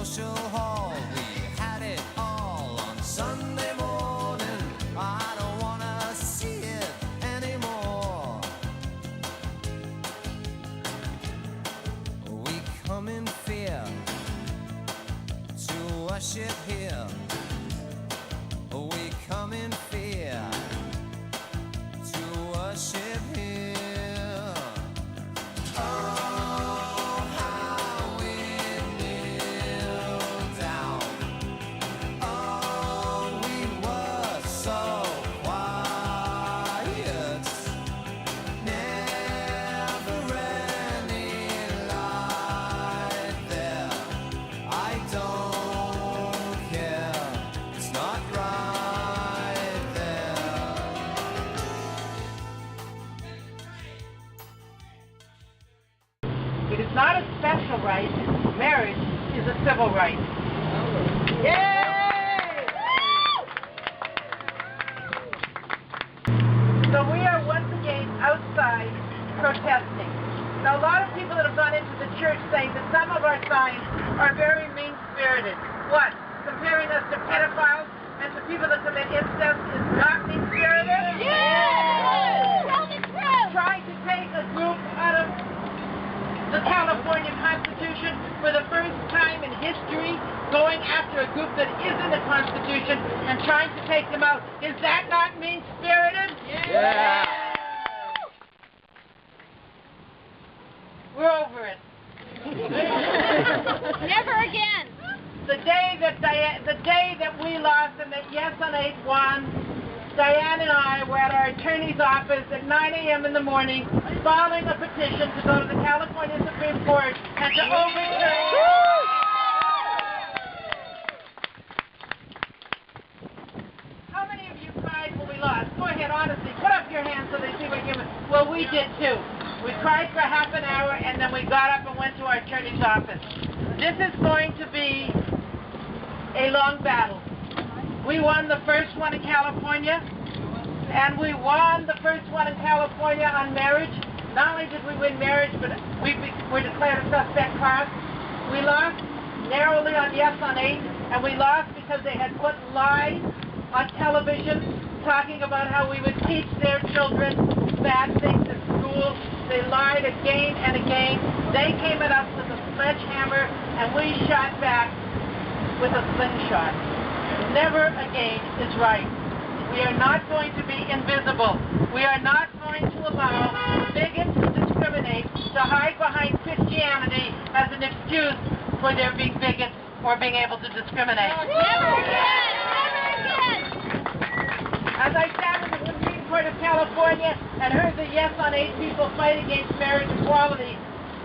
social hall. We had it all on Sunday morning. I don't wanna see it anymore. We come in fear to worship here. We come in fear to worship here. Oh, how we kneel down. Oh, we were so quiet. Never any light there. I don't care. It's not right there. It is not a special right. Marriage is a civil right. Yay! So we are once again outside protesting. Now a lot of people that have gone into the church saying that some of our signs are very mean-spirited. What? Comparing us to pedophiles and to people that commit incest is not mean-spirited? Yes! Tell the truth! Trying to take a group out of the California Constitution for the first time in history, going after a group that is in the Constitution and trying to take them out. Is that not mean-spirited? Yeah. We're over it. Never again. The day that we lost and that Yes on 8 won, Diane and I were at our attorney's office at 9 a.m. in the morning filing a petition to go to the California Supreme Court and to overturn. How many of you cried when we lost? Go ahead, honestly, put up your hands so they see what you're... Well, we did too. We cried for half an hour and then we got up and went to our attorney's office. This is going to be a long battle. We won the first one in California, and we won the first one in California on marriage. Not only did we win marriage, but we were declared a suspect class. We lost narrowly on Yes on 8, and we lost because they had put lies on television talking about how we would teach their children bad things at school. They lied again and again. They came at us with a sledgehammer, and we shot back with a slingshot. Never again is right. We are not going to be invisible. We are not going to allow bigots to discriminate, to hide behind Christianity as an excuse for their being bigots or being able to discriminate. Never again! Never again! As I sat in the Supreme Court of California and heard the Yes on 8 people fight against marriage equality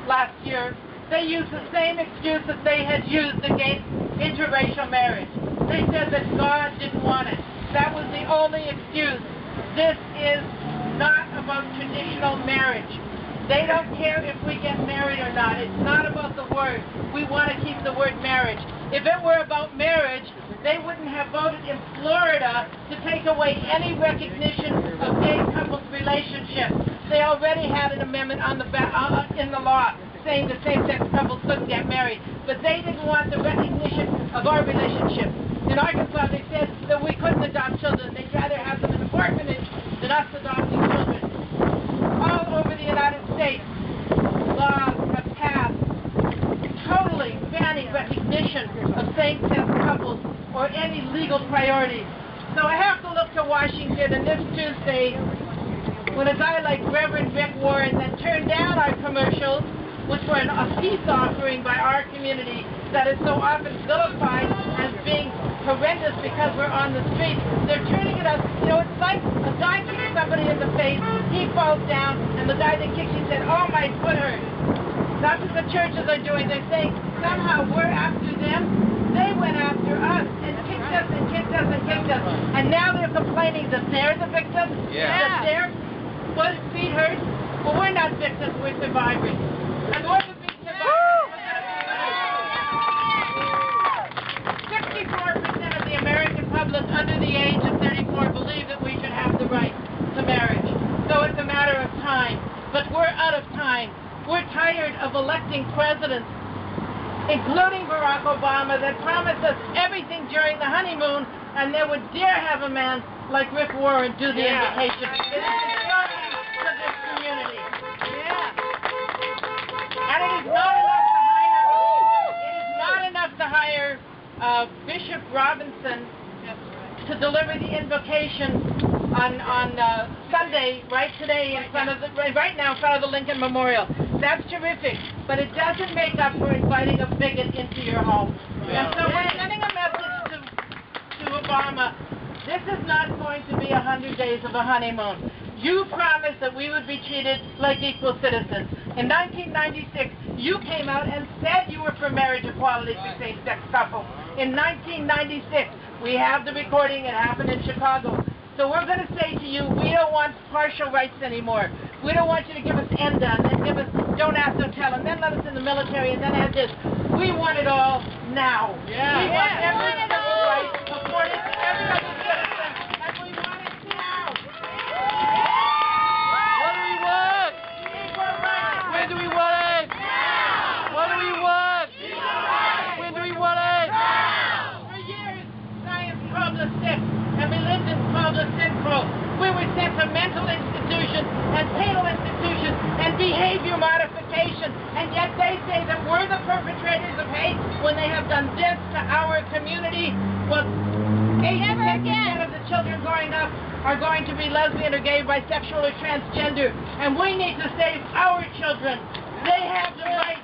last year, they used the same excuse that they had used against interracial marriage. They said that God didn't want it. That was the only excuse. This is not about traditional marriage. They don't care if we get married or not. It's not about the word. We want to keep the word marriage. If it were about marriage, they wouldn't have voted in Florida to take away any recognition of gay couples' relationships. They already had an amendment on in the law saying that same-sex couples couldn't get married. But they didn't want the recognition of our relationship. In Arkansas, they said that we couldn't adopt children. They'd rather have them in an orphanage than us adopting children. All over the United States, laws have passed totally banning recognition of same-sex couples or any legal priorities. So I have to look to Washington, and this Tuesday, when a guy like Reverend Rick Warren that turned down our commercials, which were a peace offering by our community that is so often vilified as being horrendous because we're on the street. They're turning at us. You know, it's like a guy kicks somebody in the face, he falls down, and the guy that kicks him said, "Oh, my foot hurts." That's what the churches are doing. They're saying somehow we're after them. They went after us and kicked us and kicked us and kicked us. And now they're complaining that they're the victims, that their feet hurt. Well, we're not victims, we're survivors. And more than being survivors, 64% of the American public under the age of 34 believe that we should have the right to marriage. So it's a matter of time. But we're out of time. We're tired of electing presidents including Barack Obama, that promised us everything during the honeymoon, and they would dare have a man like Rick Warren do the invocation. It is disheartening to this community. And it is not enough to hire Bishop Robinson to deliver the invocation on Sunday, right now in front of the Lincoln Memorial. That's terrific, but it doesn't make up for inviting a bigot into your home. And so we're sending a message to Obama. This is not going to be 100 days of a honeymoon. You promised that we would be treated like equal citizens. In 1996, you came out and said you were for marriage equality for same-sex couples. In 1996, we have the recording. It happened in Chicago. So we're going to say to you, we don't want partial rights anymore. We don't want you to give us ENDA and then give us don't ask, don't tell, and then let us in the military and then add this. We want it all now. We want every civil right according to every other citizen, and we want it now. What do we want? Equal rights. When do we want it? Now. What do we want? Equal rights. When do we want it? Now. For years, science called us sick, and religion called us sinful. We were sent to mental institutions and penal institutions and behavior modification, and yet they say that we're the perpetrators of hate when they have done this to our community. Well, 86% of the children growing up are going to be lesbian or gay, bisexual, or transgender, and we need to save our children. They have the right.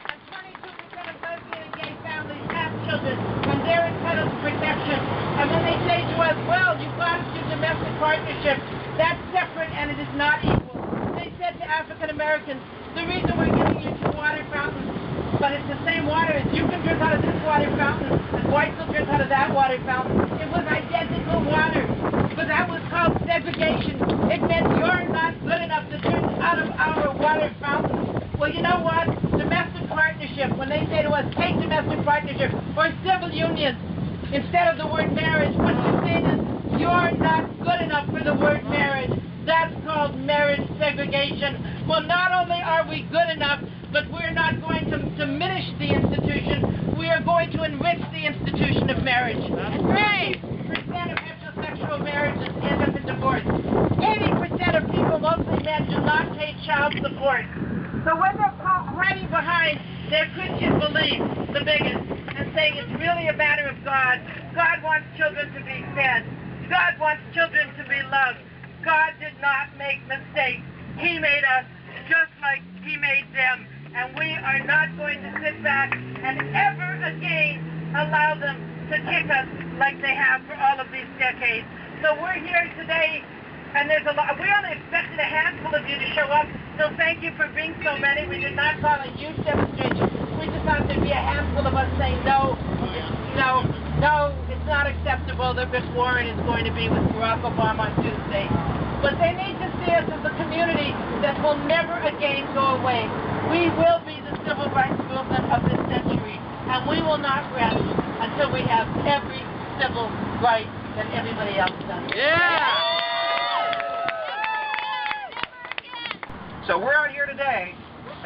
And 22% of lesbian and gay families have children, and they're entitled to protection. And when they say to us, well, you've got to do domestic partnership, that's separate and it is not equal. They said to African Americans, the reason we're giving you 2 water fountains, but it's the same water as you can drink out of this water fountain, and whites will drink out of that water fountain. It was identical water, but that was called segregation. It meant you're not good enough to drink out of our water fountain. Well, you know what? Domestic partnership, when they say to us, take domestic partnership, or civil unions, instead of the word marriage, what you're saying is, you're not good enough for the word marriage. That's called marriage segregation. Well, not only are we good enough, but we're not going to diminish the institution. We are going to enrich the institution of marriage. 80% of heterosexual marriages end up in divorce. 80% of people, mostly men, do not pay child support. So when they're hiding behind their Christian belief, the bigots, and saying it's really a matter of God. God wants children to be fed. God wants children to be loved. God did not make mistakes. He made us just like He made them. And we are not going to sit back and ever again allow them to kick us like they have for all of these decades. So we're here today, and there's a lot. We only expected a handful of you to show up, so thank you for being so many. We did not call a huge demonstration. We just thought there'd be a handful of us saying no, it's not acceptable that Rick Warren is going to be with Barack Obama on Tuesday. But they need to see us as a community that will never again go away. We will be the civil rights movement of this century, and we will not rest until we have every civil right that everybody else does. So we're out here today,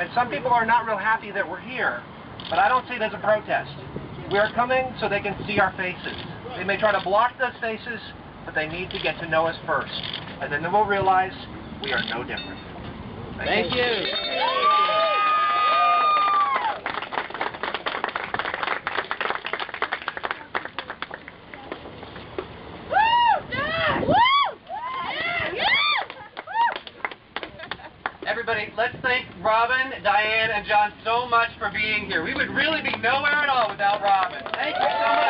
and some people are not real happy that we're here, but I don't see it as a protest. We are coming so they can see our faces. They may try to block those faces, but they need to get to know us first, and then they will realize we are no different. Thank you. Everybody, let's thank Robin, Diane, and John so much for being here. We would really be nowhere at all without Robin. Thank you so much.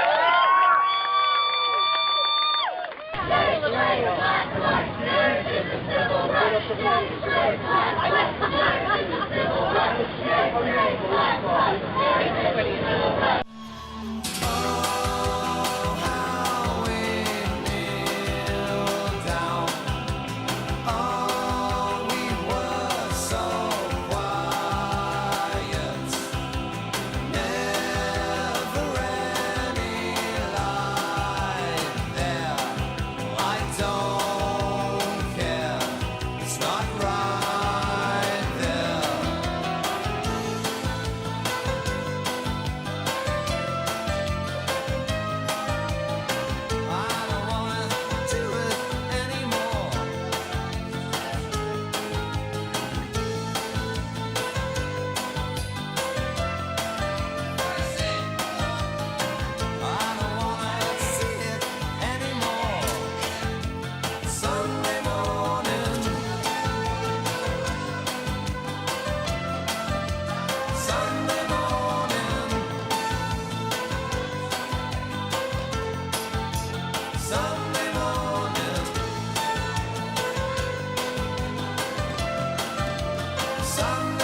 Don't care, it's not right there. Sunday